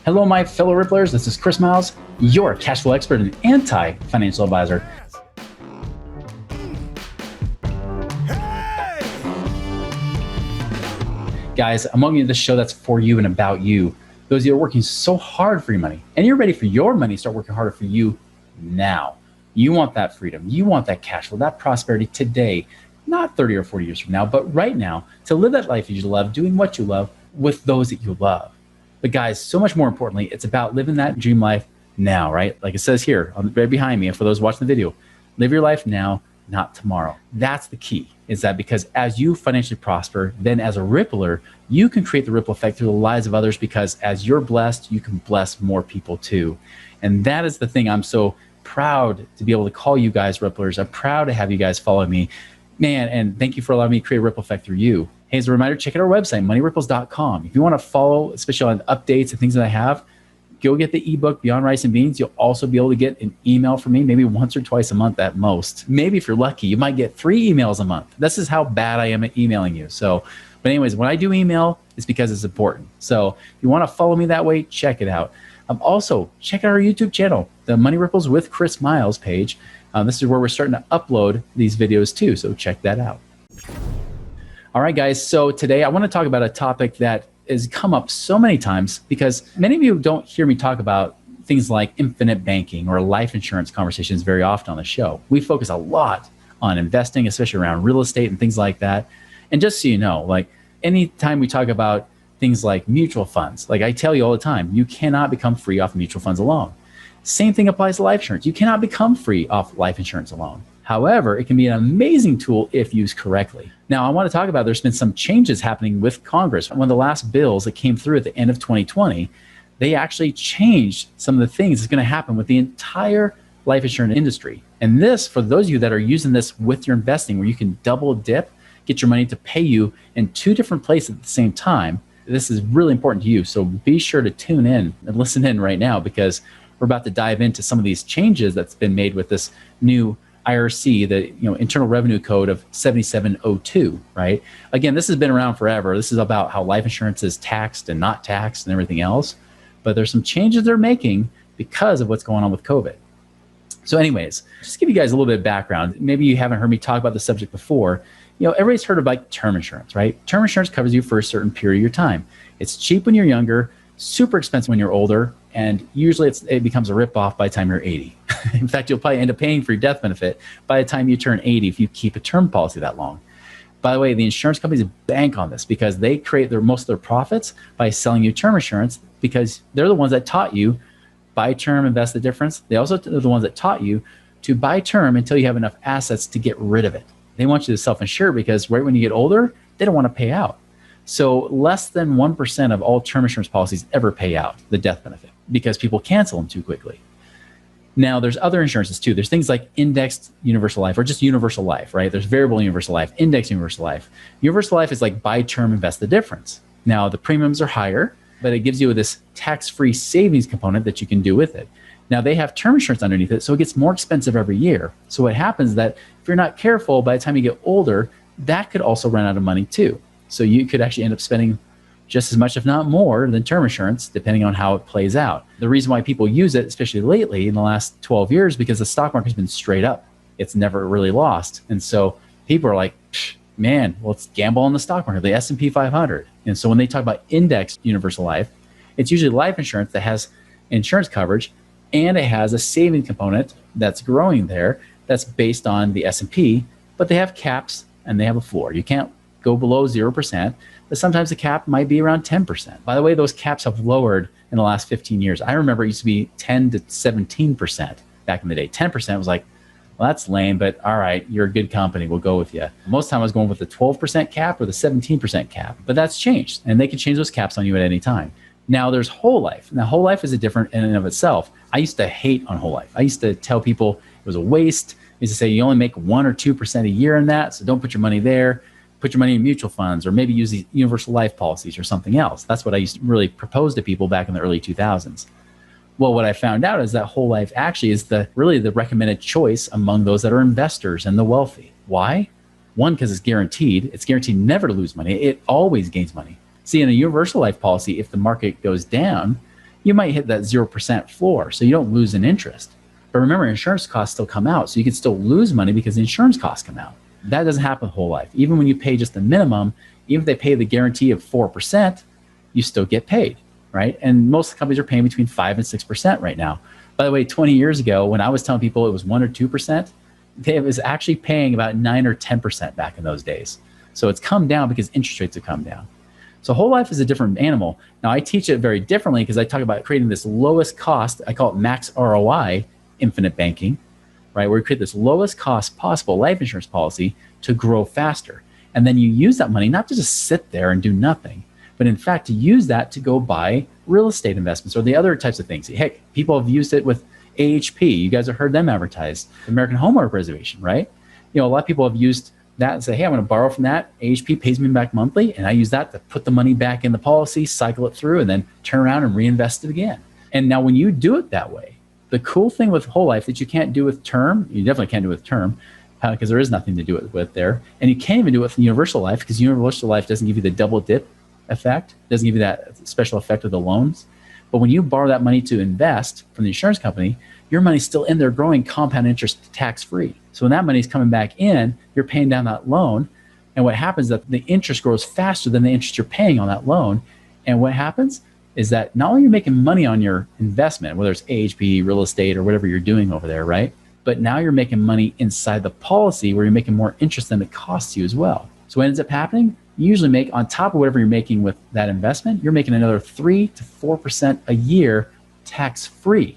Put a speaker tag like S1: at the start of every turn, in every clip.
S1: Hello, my fellow Ripplers. This is Chris Miles, your cash flow expert and anti-financial advisor. Guys, I'm welcoming you to this show that's for you and about you. Those of you are working so hard for your money, and you're ready for your money to start working harder for you now. You want that freedom. You want that cash flow, that prosperity today, not 30 or 40 years from now, but right now, to live that life you love, doing what you love with those that you love. But guys, so much more importantly, it's about living that dream life now, right? Like it says here, right behind me, and for those watching the video, live your life now, not tomorrow. That's the key, is that because as you financially prosper, then as a Rippler, you can create the ripple effect through the lives of others, because as you're blessed, you can bless more people too. And that is the thing I'm so proud to be able to call you guys Ripplers. I'm proud to have you guys follow me. Man, and thank you for allowing me to create a ripple effect through you. Hey, as a reminder, check out our website, moneyripples.com. If you want to follow, especially on updates and things that I have, go get the ebook, Beyond Rice and Beans. You'll also be able to get an email from me, maybe once or twice a month at most. Maybe if you're lucky, you might get 3 emails a month. This is how bad I am at emailing you. So, but anyways, when I do email, it's because it's important. So if you want to follow me that way, check it out. Also, check out our YouTube channel, the Money Ripples with Chris Miles page. This is where we're starting to upload these videos too, so check that out. All right, guys, so today I want to talk about a topic that has come up so many times, because many of you don't hear me talk about things like infinite banking or life insurance conversations very often on the show. We focus a lot on investing, especially around real estate and things like that. And just so you know, like anytime we talk about things like mutual funds, like I tell you all the time, you cannot become free off mutual funds alone. Same thing applies to life insurance. You cannot become free off life insurance alone. However, it can be an amazing tool if used correctly. Now, I want to talk about, there's been some changes happening with Congress. One of the last bills that came through at the end of 2020, they actually changed some of the things that's going to happen with the entire life insurance industry. And this, for those of you that are using this with your investing, where you can double dip, get your money to pay you in 2 different places at the same time, this is really important to you. So be sure to tune in and listen in right now, because we're about to dive into some of these changes that's been made with this new IRC, the Internal Revenue Code of 7702, right? Again, this has been around forever. This is about how life insurance is taxed and not taxed and everything else. But there's some changes they're making because of what's going on with COVID. So anyways, just to give you guys a little bit of background, maybe you haven't heard me talk about the subject before. Everybody's heard of like term insurance, right? Term insurance covers you for a certain period of your time. It's cheap when you're younger, super expensive when you're older, and usually it becomes a ripoff by the time you're 80. In fact, you'll probably end up paying for your death benefit by the time you turn 80 if you keep a term policy that long. By the way, the insurance companies bank on this because they create most of their profits by selling you term insurance, because they're the ones that taught you buy term, invest the difference. They also are the ones that taught you to buy term until you have enough assets to get rid of it. They want you to self-insure because right when you get older, they don't want to pay out. So less than 1% of all term insurance policies ever pay out the death benefit because people cancel them too quickly. Now, there's other insurances too. There's things like indexed universal life or just universal life, right? There's variable universal life, indexed universal life. Universal life is like buy term, invest the difference. Now, the premiums are higher, but it gives you this tax-free savings component that you can do with it. Now, they have term insurance underneath it, so it gets more expensive every year. So what happens is that if you're not careful, by the time you get older, that could also run out of money too. So you could actually end up spending just as much, if not more, than term insurance, depending on how it plays out. The reason why people use it, especially lately in the last 12 years, because the stock market's been straight up. It's never really lost. And so people are like, man, well, let's gamble on the stock market, the S&P 500. And so when they talk about indexed universal life, it's usually life insurance that has insurance coverage, and it has a saving component that's growing there that's based on the S&P, but they have caps and they have a floor. You can't go below 0%, but sometimes the cap might be around 10%. By the way, those caps have lowered in the last 15 years. I remember it used to be 10 to 17% back in the day. 10% was like, well, that's lame, but all right, you're a good company, we'll go with you. Most of the time I was going with the 12% cap or the 17% cap, but that's changed, and they can change those caps on you at any time. Now there's whole life. Now whole life is a different in and of itself. I used to hate on whole life. I used to tell people it was a waste. I used to say you only make 1 or 2% a year in that, so don't put your money there. Put your money in mutual funds, or maybe use these universal life policies or something else. That's what I used to really propose to people back in the early 2000s. Well, what I found out is that whole life actually is really the recommended choice among those that are investors and the wealthy. Why? One, because it's guaranteed. It's guaranteed never to lose money. It always gains money. See, in a universal life policy, if the market goes down, you might hit that 0% floor, so you don't lose in interest. But remember, insurance costs still come out, so you can still lose money because the insurance costs come out. That doesn't happen with whole life. Even when you pay just the minimum, even if they pay the guarantee of 4%, you still get paid, right? And most companies are paying between 5 and 6% right now. By the way, 20 years ago, when I was telling people it was 1 or 2%, they was actually paying about 9 or 10% back in those days. So it's come down because interest rates have come down. So whole life is a different animal. Now I teach it very differently because I talk about creating this lowest cost, I call it max ROI, infinite banking, right? Where we create this lowest cost possible life insurance policy to grow faster. And then you use that money not to just sit there and do nothing, but in fact to use that to go buy real estate investments or the other types of things. Heck, people have used it with AHP. You guys have heard them advertised, American Homeowner Reservation, right? A lot of people have used that and say, hey, I'm going to borrow from that. AHP pays me back monthly, and I use that to put the money back in the policy, cycle it through, and then turn around and reinvest it again. And now when you do it that way, the cool thing with whole life that you can't do with term, you definitely can't do with term, because there is nothing to do it with there. And you can't even do it with universal life because universal life doesn't give you the double dip effect, doesn't give you that special effect of the loans. But when you borrow that money to invest from the insurance company, your money's still in there growing compound interest tax-free. So when that money's coming back in, you're paying down that loan. And what happens is that the interest grows faster than the interest you're paying on that loan. And what happens is that not only you're making money on your investment, whether it's AHP, real estate, or whatever you're doing over there, right? But now you're making money inside the policy where you're making more interest than it costs you as well. So what ends up happening, you usually make, on top of whatever you're making with that investment, you're making another 3 to 4% a year tax-free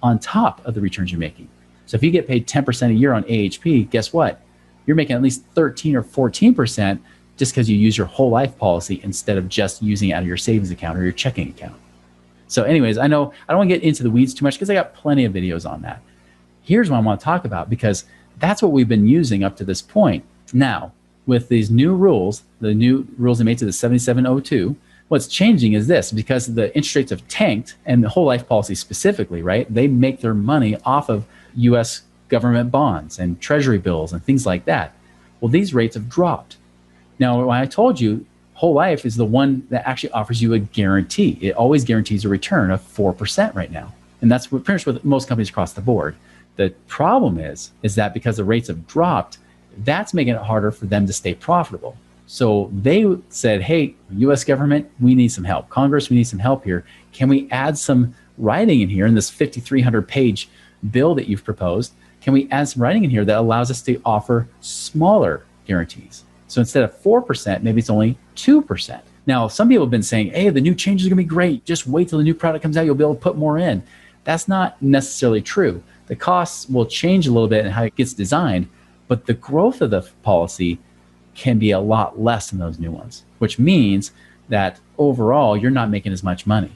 S1: on top of the returns you're making. So if you get paid 10% a year on AHP, guess what? You're making at least 13 or 14% just because you use your whole life policy instead of just using it out of your savings account or your checking account. So anyways, I know I don't want to get into the weeds too much because I got plenty of videos on that. Here's what I want to talk about because that's what we've been using up to this point. Now, with these new rules, the new rules they made to the 7702, what's changing is this, because the interest rates have tanked and the whole life policy specifically, right? They make their money off of US government bonds and treasury bills and things like that. Well, these rates have dropped. Now, when I told you whole life is the one that actually offers you a guarantee. It always guarantees a return of 4% right now. And that's pretty much what most companies across the board. The problem is that because the rates have dropped, that's making it harder for them to stay profitable. So they said, hey, US government, we need some help. Congress, we need some help here. Can we add some writing in here in this 5,300 page bill that you've proposed? Can we add some writing in here that allows us to offer smaller guarantees? So instead of 4%, maybe it's only 2%. Now, some people have been saying, hey, the new changes are gonna be great. Just wait till the new product comes out, you'll be able to put more in. That's not necessarily true. The costs will change a little bit in how it gets designed, but the growth of the policy can be a lot less than those new ones, which means that overall, you're not making as much money.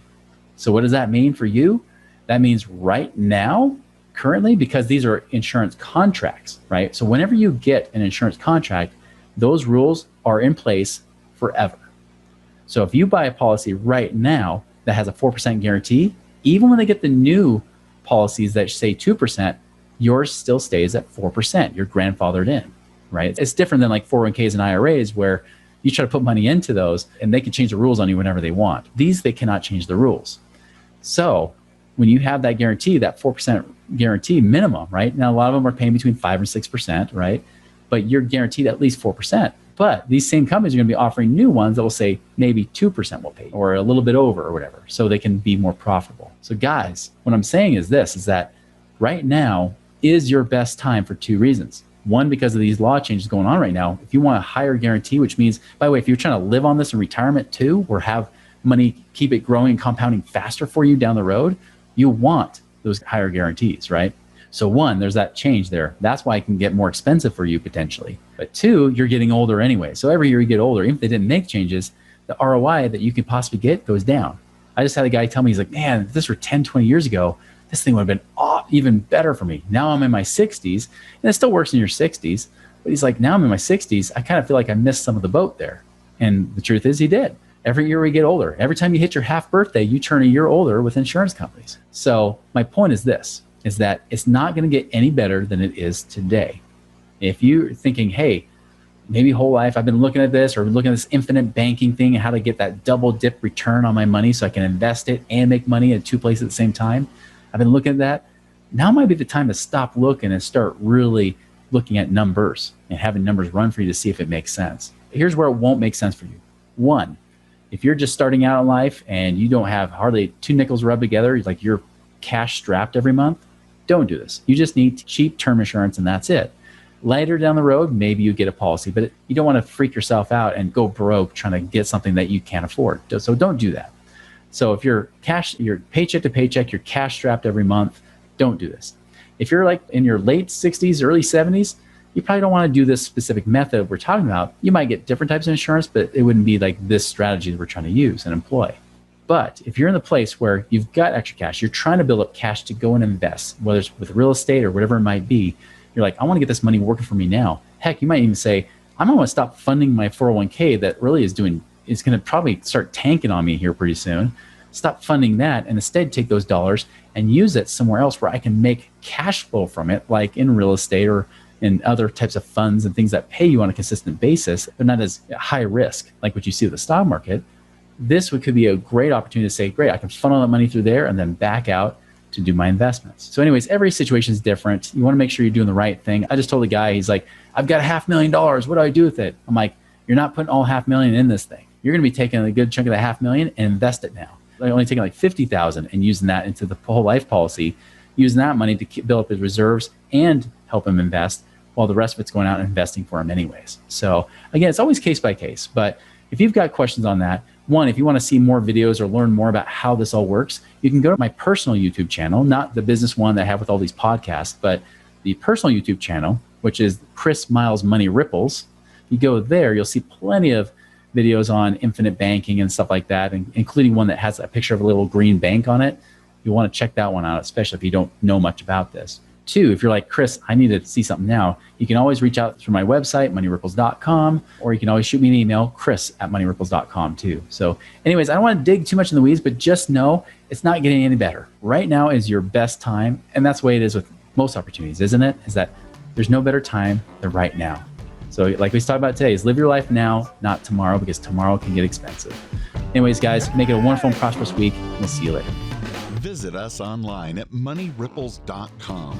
S1: So what does that mean for you? That means right now, currently, because these are insurance contracts, right? So whenever you get an insurance contract, those rules are in place forever. So if you buy a policy right now that has a 4% guarantee, even when they get the new policies that say 2%, yours still stays at 4%. You're grandfathered in, right? It's different than like 401ks and IRAs where you try to put money into those and they can change the rules on you whenever they want. These, they cannot change the rules. So when you have that guarantee, that 4% guarantee minimum, right? Now, a lot of them are paying between 5 and 6%, right? But you're guaranteed at least 4%. But these same companies are going to be offering new ones that will say maybe 2% will pay or a little bit over or whatever, so they can be more profitable. So guys, what I'm saying is this, is that right now is your best time for 2 reasons. One, because of these law changes going on right now. If you want a higher guarantee, which means, by the way, if you're trying to live on this in retirement too, or have money, keep it growing and compounding faster for you down the road, you want those higher guarantees, right? So one, there's that change there. That's why it can get more expensive for you potentially. But 2, you're getting older anyway. So every year you get older, even if they didn't make changes, the ROI that you could possibly get goes down. I just had a guy tell me, he's like, man, if this were 10, 20 years ago, this thing would have been even better for me. Now I'm in my 60s, and it still works in your 60s. But he's like, now I'm in my 60s, I kind of feel like I missed some of the boat there. And the truth is he did. Every year we get older. Every time you hit your half birthday, you turn a year older with insurance companies. So my point is this, is that it's not going to get any better than it is today. If you're thinking, hey, maybe whole life, I've been looking at this or looking at this infinite banking thing and how to get that double dip return on my money so I can invest it and make money at two places at the same time. I've been looking at that. Now might be the time to stop looking and start really looking at numbers and having numbers run for you to see if it makes sense. Here's where it won't make sense for you. One, if you're just starting out in life and you don't have hardly two nickels rubbed together, like you're cash strapped every month, don't do this. You just need cheap term insurance and that's it. Later down the road, maybe you get a policy, but you don't want to freak yourself out and go broke trying to get something that you can't afford. So don't do that. So if you're paycheck to paycheck, you're cash strapped every month, don't do this. If you're like in your late 60s, early 70s, you probably don't want to do this specific method we're talking about. You might get different types of insurance, but it wouldn't be like this strategy that we're trying to use and employ. But if you're in the place where you've got extra cash, you're trying to build up cash to go and invest, whether it's with real estate or whatever it might be, you're like, I want to get this money working for me now. Heck, you might even say, I'm going to stop funding my 401k that really is going to probably start tanking on me here pretty soon. Stop funding that and instead take those dollars and use it somewhere else where I can make cash flow from it, like in real estate or in other types of funds and things that pay you on a consistent basis, but not as high risk, like what you see with the stock market. This could be a great opportunity to say, great, I can funnel that money through there and then back out to do my investments. So anyways, every situation is different. You want to make sure you're doing the right thing. I just told the guy, he's like, I've got $500,000. What do I do with it? I'm like, you're not putting all $500,000 in this thing. You're going to be taking a good chunk of the $500,000 and invest it now. Like only taking like $50,000 and using that into the whole life policy, using that money to build up his reserves and help him invest while the rest of it's going out and investing for him anyways. So again, it's always case by case, but if you've got questions on that, one, if you want to see more videos or learn more about how this all works, you can go to my personal YouTube channel, not the business one that I have with all these podcasts, but the personal YouTube channel, which is Chris Miles Money Ripples. You go there, you'll see plenty of videos on infinite banking and stuff like that, including one that has a picture of a little green bank on it. You want to check that one out, especially if you don't know much about this. Two, if you're like, Chris, I need to see something now, you can always reach out through my website, moneyripples.com, or you can always shoot me an email, chris@moneyripples.com too. So anyways, I don't want to dig too much in the weeds, but just know it's not getting any better. Right now is your best time. And that's the way it is with most opportunities, isn't it? Is that there's no better time than right now. So like we talked about today, is live your life now, not tomorrow, because tomorrow can get expensive. Anyways, guys, make it a wonderful and prosperous week. We'll see you later.
S2: Visit us online at moneyripples.com.